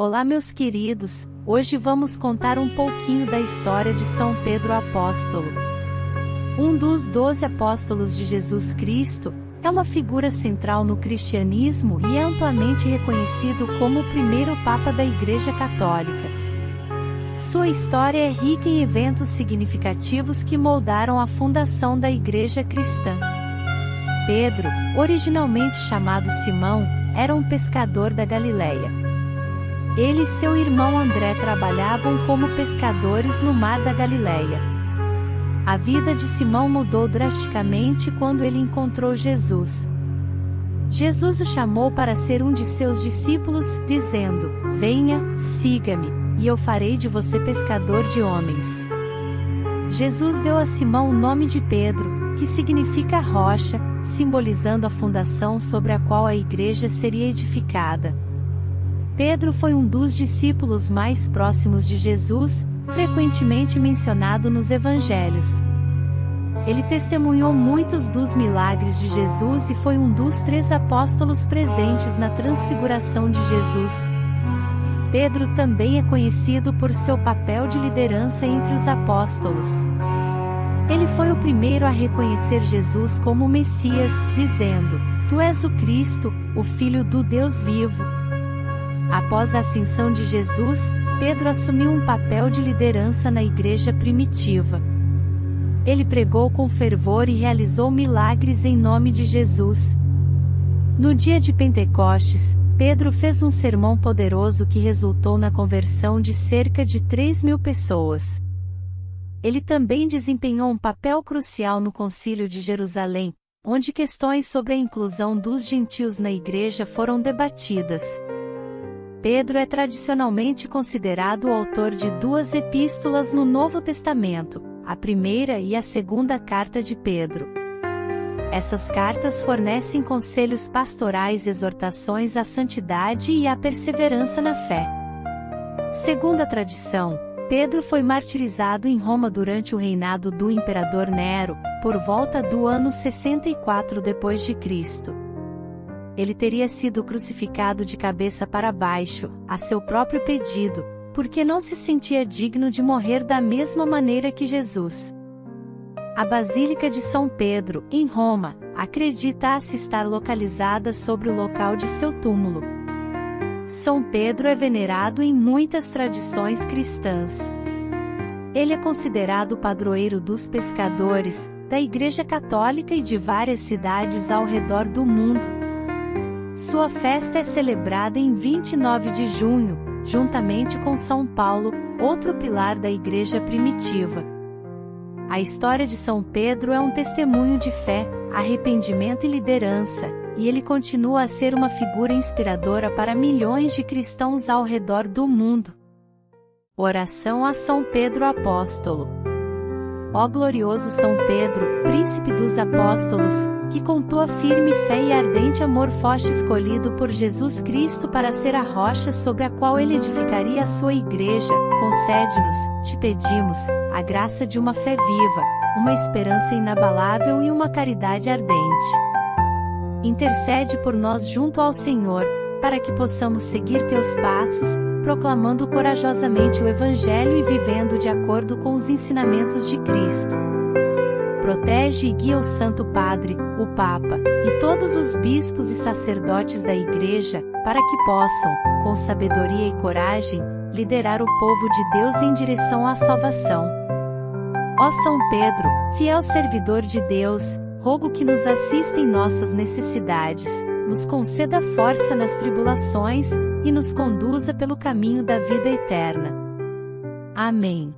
Olá, meus queridos, hoje vamos contar um pouquinho da história de São Pedro Apóstolo. Um dos 12 apóstolos de Jesus Cristo, é uma figura central no cristianismo e é amplamente reconhecido como o primeiro Papa da Igreja Católica. Sua história é rica em eventos significativos que moldaram a fundação da Igreja Cristã. Pedro, originalmente chamado Simão, era um pescador da Galileia. Ele e seu irmão André trabalhavam como pescadores no mar da Galileia. A vida de Simão mudou drasticamente quando ele encontrou Jesus. Jesus o chamou para ser um de seus discípulos, dizendo: "Venha, siga-me, e eu farei de você pescador de homens." Jesus deu a Simão o nome de Pedro, que significa rocha, simbolizando a fundação sobre a qual a igreja seria edificada. Pedro foi um dos discípulos mais próximos de Jesus, frequentemente mencionado nos evangelhos. Ele testemunhou muitos dos milagres de Jesus e foi um dos 3 apóstolos presentes na transfiguração de Jesus. Pedro também é conhecido por seu papel de liderança entre os apóstolos. Ele foi o primeiro a reconhecer Jesus como o Messias, dizendo: "Tu és o Cristo, o Filho do Deus vivo." Após a ascensão de Jesus, Pedro assumiu um papel de liderança na igreja primitiva. Ele pregou com fervor e realizou milagres em nome de Jesus. No dia de Pentecostes, Pedro fez um sermão poderoso que resultou na conversão de cerca de 3.000 pessoas. Ele também desempenhou um papel crucial no Concílio de Jerusalém, onde questões sobre a inclusão dos gentios na igreja foram debatidas. Pedro é tradicionalmente considerado o autor de 2 epístolas no Novo Testamento, a primeira e a segunda carta de Pedro. Essas cartas fornecem conselhos pastorais e exortações à santidade e à perseverança na fé. Segundo a tradição, Pedro foi martirizado em Roma durante o reinado do imperador Nero, por volta do ano 64 d.C. Ele teria sido crucificado de cabeça para baixo, a seu próprio pedido, porque não se sentia digno de morrer da mesma maneira que Jesus. A Basílica de São Pedro, em Roma, acredita-se estar localizada sobre o local de seu túmulo. São Pedro é venerado em muitas tradições cristãs. Ele é considerado o padroeiro dos pescadores, da Igreja Católica e de várias cidades ao redor do mundo. Sua festa é celebrada em 29 de junho, juntamente com São Paulo, outro pilar da igreja primitiva. A história de São Pedro é um testemunho de fé, arrependimento e liderança, e ele continua a ser uma figura inspiradora para milhões de cristãos ao redor do mundo. Oração a São Pedro Apóstolo. Ó glorioso São Pedro, príncipe dos apóstolos, que com tua firme fé e ardente amor foste escolhido por Jesus Cristo para ser a rocha sobre a qual ele edificaria a sua igreja, concede-nos, te pedimos, a graça de uma fé viva, uma esperança inabalável e uma caridade ardente. Intercede por nós junto ao Senhor, para que possamos seguir teus passos, proclamando corajosamente o Evangelho e vivendo de acordo com os ensinamentos de Cristo. Protege e guia o Santo Padre, o Papa, e todos os bispos e sacerdotes da Igreja, para que possam, com sabedoria e coragem, liderar o povo de Deus em direção à salvação. Ó São Pedro, fiel servidor de Deus, rogo que nos assista em nossas necessidades, nos conceda força nas tribulações, e nos conduza pelo caminho da vida eterna. Amém.